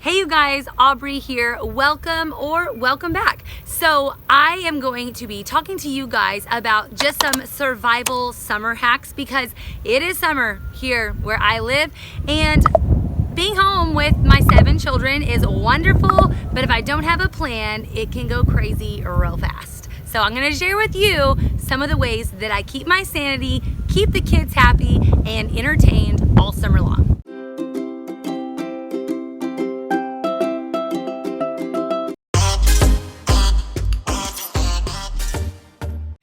Hey you guys, Aubrey here. Welcome or welcome back. So I am going to be talking to you guys about just some survival summer hacks because it is summer here where I live, and being home with my 7 children is wonderful, but if I don't have a plan, it can go crazy real fast. So I'm going to share with you some of the ways that I keep my sanity, keep the kids happy, and entertained all summer long.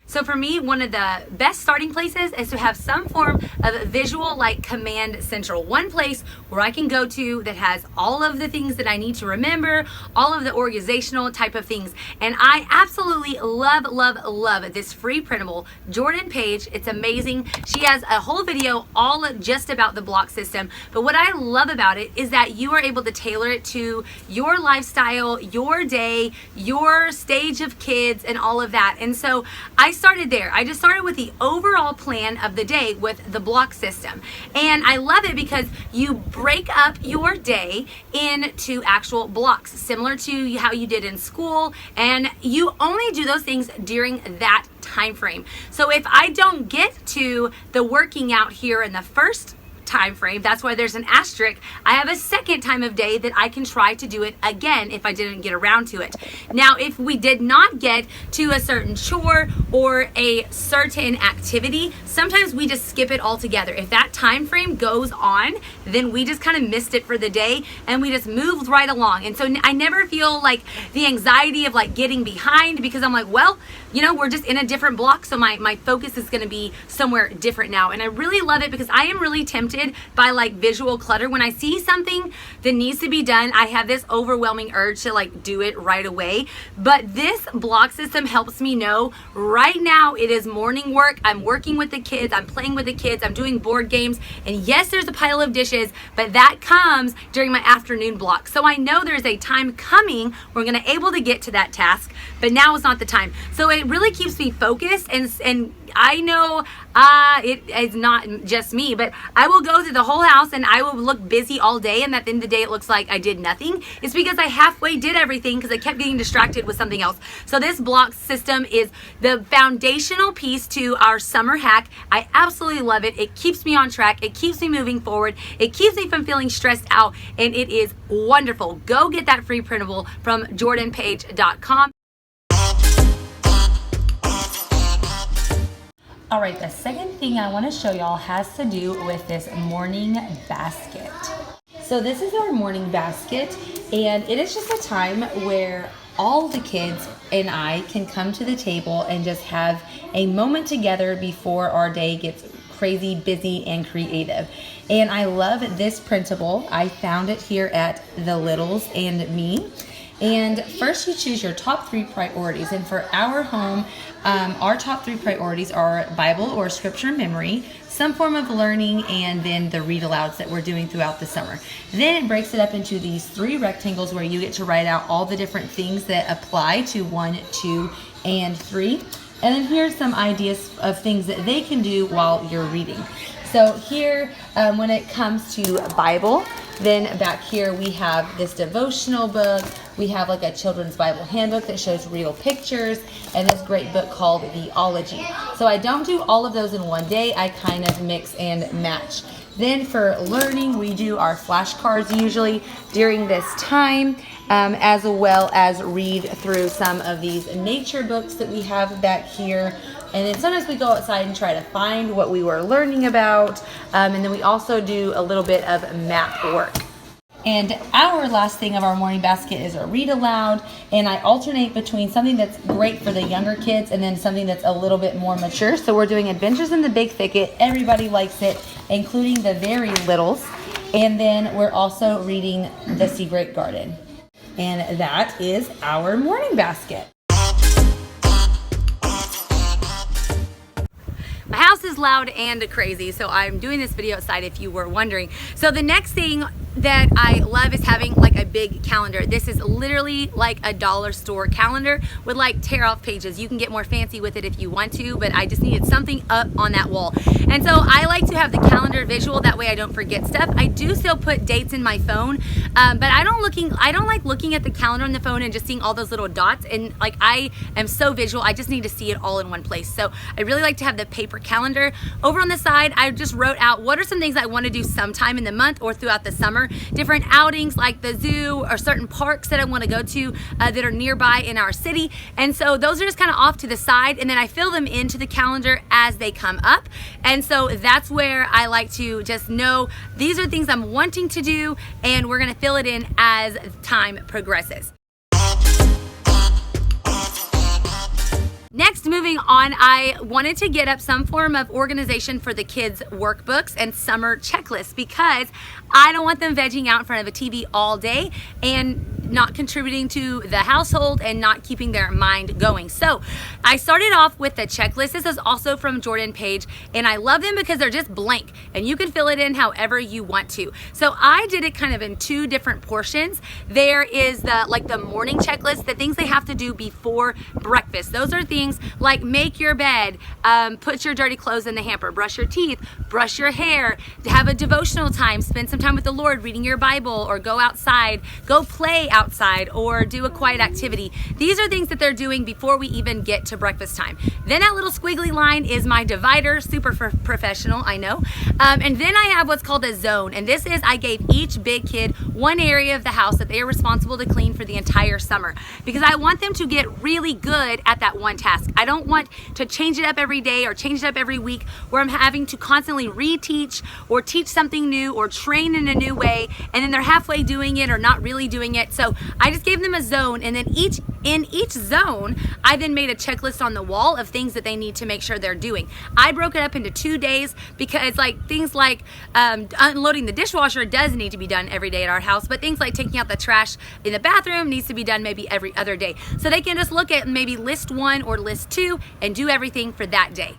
So for me, one of the best starting places is to have some form of visual like command central. One place where I can go to that has all of the things that I need to remember, all of the organizational type of things. And I absolutely love this free printable Jordan page. It's amazing. She has a whole video all just about the block system. But what I love about it is that you are able to tailor it to your lifestyle, your day, your stage of kids, and all of that. And so I started there. I just started with the overall plan of the day with the block system. And I love it because you break up your day into actual blocks, similar to how you did in school, and you only do those things during that time frame. So if I don't get to the working out here in the first time frame, that's why there's an asterisk, I have a second time of day that I can try to do it again if I didn't get around to it. Now, if we did not get to a certain chore or a certain activity, sometimes we just skip it altogether. If that time frame goes on, then we just kind of missed it for the day and we just moved right along. And so I never feel like the anxiety of like getting behind, because I'm like, well, you know, we're just in a different block, so my focus is going to be somewhere different now. And I really love it because I am really tempted by like visual clutter. When I see something that needs to be done, I have this overwhelming urge to like do it right away. But this block system helps me know right now it is morning work. I'm working with the kids, I'm playing with the kids, I'm doing board games, and yes, there's a pile of dishes, but that comes during my afternoon block. So I know there's a time coming where I'm going to able to get to that task, but now is not the time. So it really keeps me focused, and I know it is not just me, but I will go through the whole house and I will look busy all day, and at the end of the day it looks like I did nothing. It's because I halfway did everything because I kept getting distracted with something else. So this block system is the foundational piece to our summer hack. I absolutely love it. It keeps me on track. It keeps me moving forward. It keeps me from feeling stressed out, and it is wonderful. Go get that free printable from jordanpage.com. All right, the second thing I want to show y'all has to do with this morning basket. So this is our morning basket, and it is just a time where all the kids and I can come to the table and just have a moment together before our day gets crazy, busy, and creative. And I love this printable. I found it here at The Littles and Me. And first you choose your top 3 priorities. And for our home, our top 3 priorities are Bible or scripture memory, some form of learning, and then the read alouds that we're doing throughout the summer. Then it breaks it up into these 3 rectangles where you get to write out all the different things that apply to 1, 2, and 3. And then here's some ideas of things that they can do while you're reading. So here, when it comes to Bible, then back here we have this devotional book. We have like a children's Bible handbook that shows real pictures, and this great book called Theology. So I don't do all of those in one day. I kind of mix and match. Then for learning, we do our flashcards usually during this time, as well as read through some of these nature books that we have back here. And then sometimes we go outside and try to find what we were learning about. And then we also do a little bit of math work. And our last thing of our morning basket is a read aloud. And I alternate between something that's great for the younger kids and then something that's a little bit more mature. So we're doing Adventures in the Big Thicket. Everybody likes it, including the very littles. And then we're also reading The Secret Garden. And that is our morning basket. My house is loud and crazy, so I'm doing this video outside if you were wondering. So the next thing that I love is having like a big calendar. This is literally like a dollar store calendar with like tear off pages. You can get more fancy with it if you want to, but I just needed something up on that wall. And so I like to have the calendar visual, that way I don't forget stuff. I do still put dates in my phone, but I don't like looking at the calendar on the phone and just seeing all those little dots. And like, I am so visual, I just need to see it all in one place. So I really like to have the paper calendar. Over on the side, I just wrote out what are some things I want to do sometime in the month or throughout the summer. Different outings like the zoo or certain parks that I want to go to that are nearby in our city. And so those are just kind of off to the side, and then I fill them into the calendar as they come up. And so that's where I like to just know these are things I'm wanting to do, and we're going to fill it in as time progresses. Next, moving on, I wanted to get up some form of organization for the kids' workbooks and summer checklists, because I don't want them vegging out in front of a TV all day and not contributing to the household and not keeping their mind going. So I started off with the checklist. This is also from Jordan Page, and I love them because they're just blank and you can fill it in however you want to. So I did it kind of in two different portions. There is the morning checklist, the things they have to do before breakfast. Those are things like make your bed, put your dirty clothes in the hamper, brush your teeth, brush your hair, have a devotional time, spend some time with the Lord reading your Bible, or go outside, go play outside, or do a quiet activity. These are things that they're doing before we even get to breakfast time. Then that little squiggly line is my divider, super professional, I know. And then I have what's called a zone, and this is I gave each big kid one area of the house that they are responsible to clean for the entire summer, because I want them to get really good at that one task. I don't want to change it up every day or change it up every week where I'm having to constantly reteach or teach something new or train in a new way, and then they're halfway doing it or not really doing it. So I just gave them a zone, and then in each zone, I then made a checklist on the wall of things that they need to make sure they're doing. I broke it up into 2 days because things like unloading the dishwasher does need to be done every day at our house, but things like taking out the trash in the bathroom needs to be done maybe every other day. So they can just look at maybe list 1 or list 2 and do everything for that day.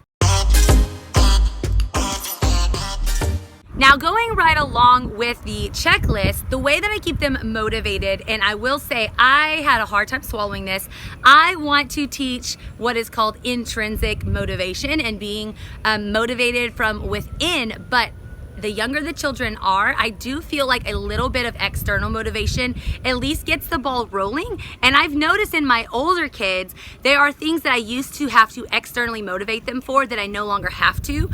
Now, going right along with the checklist, the way that I keep them motivated, and I will say I had a hard time swallowing this, I want to teach what is called intrinsic motivation and being motivated from within. But the younger the children are, I do feel like a little bit of external motivation at least gets the ball rolling. And I've noticed in my older kids, there are things that I used to have to externally motivate them for that I no longer have to.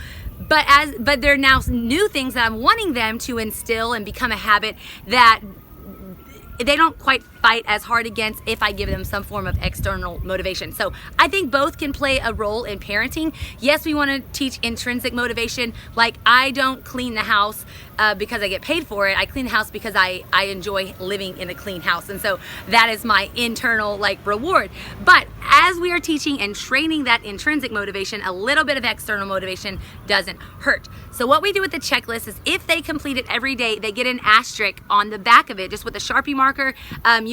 But there are now new things that I'm wanting them to instill and become a habit that they don't quite fight as hard against if I give them some form of external motivation. So I think both can play a role in parenting. Yes, we want to teach intrinsic motivation. Like, I don't clean the house because I get paid for it. I clean the house because I enjoy living in a clean house. And so that is my internal reward. But as we are teaching and training that intrinsic motivation, a little bit of external motivation doesn't hurt. So what we do with the checklist is if they complete it every day, they get an asterisk on the back of it, just with a Sharpie marker.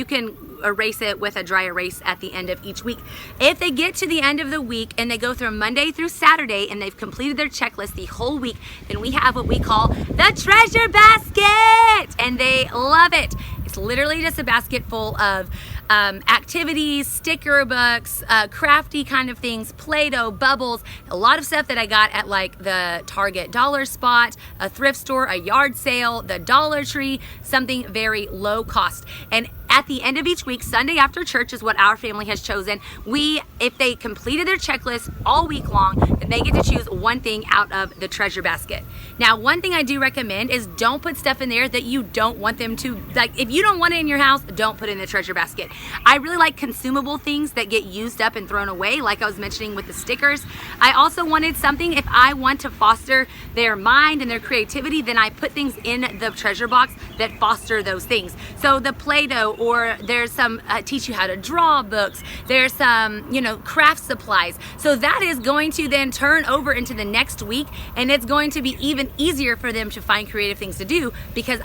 You can erase it with a dry erase at the end of each week. If they get to the end of the week and they go through Monday through Saturday and they've completed their checklist the whole week, then we have what we call the treasure basket, and they love it. It's literally just a basket full of activities, sticker books, crafty kind of things, Play-Doh, bubbles, a lot of stuff that I got at the Target dollar spot, a thrift store, a yard sale, the Dollar Tree, something very low cost. And at the end of each week, Sunday after church is what our family has chosen. If they completed their checklist all week long, then they get to choose one thing out of the treasure basket. Now, one thing I do recommend is don't put stuff in there that you don't want them to, if you don't want it in your house, don't put it in the treasure basket. I really like consumable things that get used up and thrown away, like I was mentioning with the stickers. I also wanted something, if I want to foster their mind and their creativity, then I put things in the treasure box that foster those things. So the Play-Doh, or there's some teach you how to draw books, there's some craft supplies. So that is going to then turn over into the next week, and it's going to be even easier for them to find creative things to do because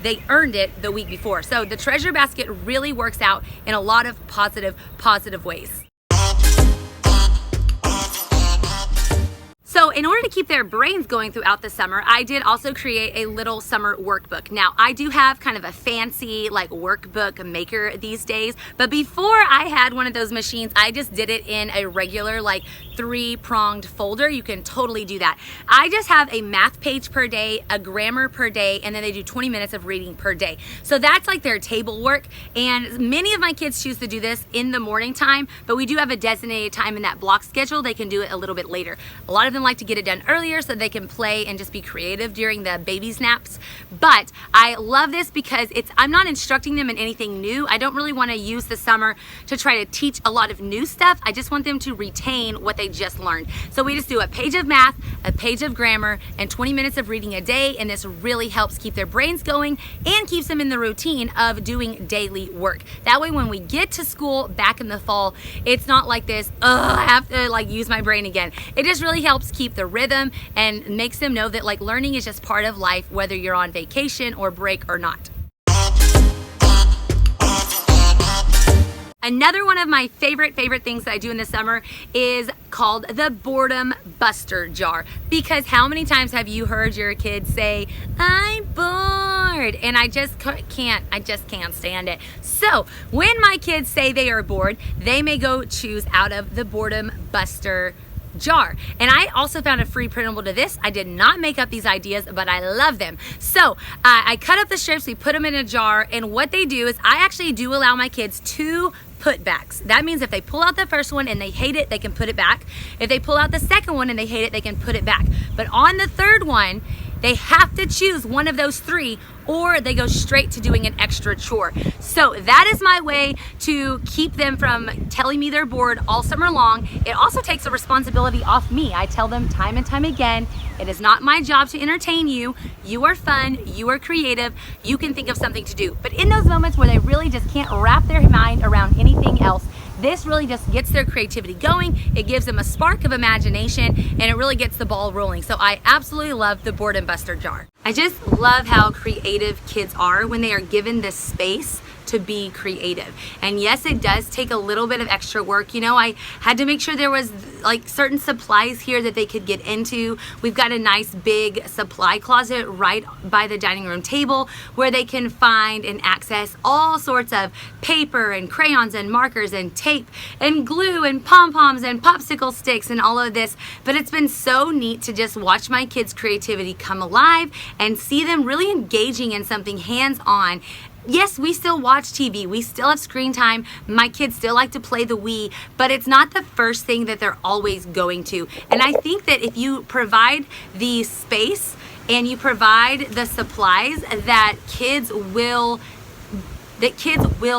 they earned it the week before. So the treasure basket really works out in a lot of positive ways. So So in order to keep their brains going throughout the summer, I did also create a little summer workbook. Now, I do have kind of a fancy like workbook maker these days, but before I had one of those machines, I just did it in a regular like 3-pronged folder. You can totally do that. I just have a math page per day, a grammar per day, and then they do 20 minutes of reading per day. So that's like their table work, and many of my kids choose to do this in the morning time, but we do have a designated time in that block schedule. They can do it a little bit later. A lot of them like to get it done earlier so they can play and just be creative during the baby's naps. But I love this because I'm not instructing them in anything new. I don't really want to use the summer to try to teach a lot of new stuff. I just want them to retain what they just learned. So we just do a page of math, a page of grammar, and 20 minutes of reading a day, and this really helps keep their brains going and keeps them in the routine of doing daily work. That way when we get to school back in the fall, it's not like this, I have to like use my brain again. It just really helps keep the rhythm and makes them know that like learning is just part of life, whether you're on vacation or break or not. Another one of my favorite things that I do in the summer is called the Boredom Buster jar. Because how many times have you heard your kids say, "I'm bored," and I just can't stand it. So when my kids say they are bored, they may go choose out of the Boredom Buster jar. And I also found a free printable to this. I did not make up these ideas, but I love them. So I cut up the strips, we put them in a jar, and what they do is I actually do allow my kids to putbacks. That means if they pull out the first one and they hate it, they can put it back. If they pull out the second one and they hate it, they can put it back. But on the third one, they have to choose one of those 3 or they go straight to doing an extra chore. So that is my way to keep them from telling me they're bored all summer long. It also takes the responsibility off me. I tell them time and time again, it is not my job to entertain you. You are fun, you are creative, you can think of something to do. But in those moments where they really just can't wrap their mind around anything else, this really just gets their creativity going. It gives them a spark of imagination and it really gets the ball rolling. So I absolutely love the Boredom Buster jar. I just love how creative kids are when they are given this space to be creative. And yes, it does take a little bit of extra work. You know, I had to make sure there was like certain supplies here that they could get into. We've got a nice big supply closet right by the dining room table where they can find and access all sorts of paper and crayons and markers and tape and glue and pom-poms and popsicle sticks and all of this. But it's been so neat to just watch my kids' creativity come alive and see them really engaging in something hands-on. Yes, we still watch TV, we still have screen time, my kids still like to play the Wii, but it's not the first thing that they're always going to. And I think that if you provide the space and you provide the supplies, that kids will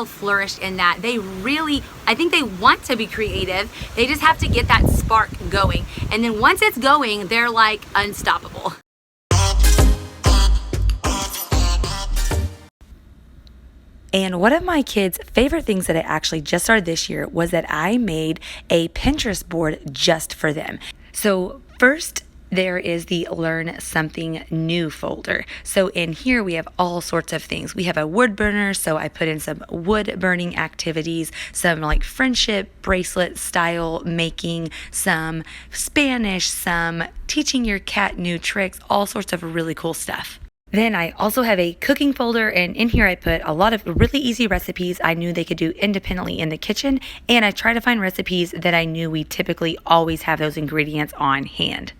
flourish in that. I think they want to be creative, they just have to get that spark going. And then once it's going, they're like unstoppable. And one of my kids' favorite things that I actually just started this year was that I made a Pinterest board just for them. So first, there is the Learn Something New folder. So in here we have all sorts of things. We have a wood burner, so I put in some wood burning activities, some like friendship bracelet style making, some Spanish, some teaching your cat new tricks, all sorts of really cool stuff. Then I also have a cooking folder, and in here I put a lot of really easy recipes I knew they could do independently in the kitchen, and I try to find recipes that I knew we typically always have those ingredients on hand.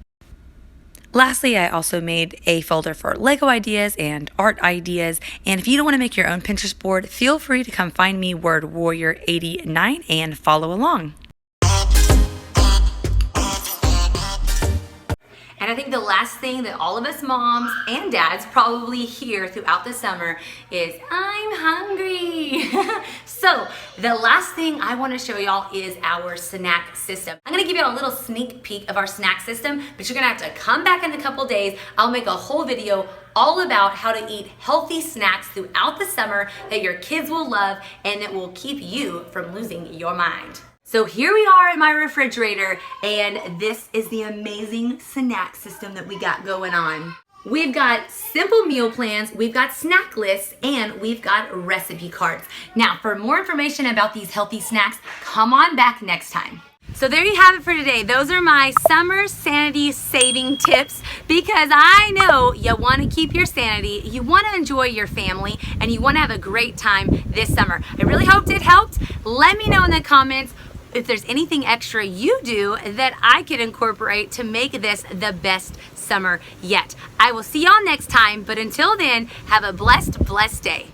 Lastly, I also made a folder for Lego ideas and art ideas, and if you don't want to make your own Pinterest board, feel free to come find me, Word Warrior 89, and follow along. And I think the last thing that all of us moms and dads probably hear throughout the summer is, "I'm hungry." So the last thing I want to show y'all is our snack system. I'm gonna give you a little sneak peek of our snack system, but you're gonna have to come back in a couple days. I'll make a whole video all about how to eat healthy snacks throughout the summer that your kids will love and that will keep you from losing your mind. So here we are in my refrigerator, and this is the amazing snack system that we got going on. We've got simple meal plans, we've got snack lists, and we've got recipe cards. Now, for more information about these healthy snacks, come on back next time. So there you have it for today. Those are my summer sanity saving tips, because I know you want to keep your sanity, you want to enjoy your family, and you want to have a great time this summer. I really hoped it helped. Let me know in the comments if there's anything extra you do that I could incorporate to make this the best summer yet. I will see y'all next time, but until then, have a blessed day.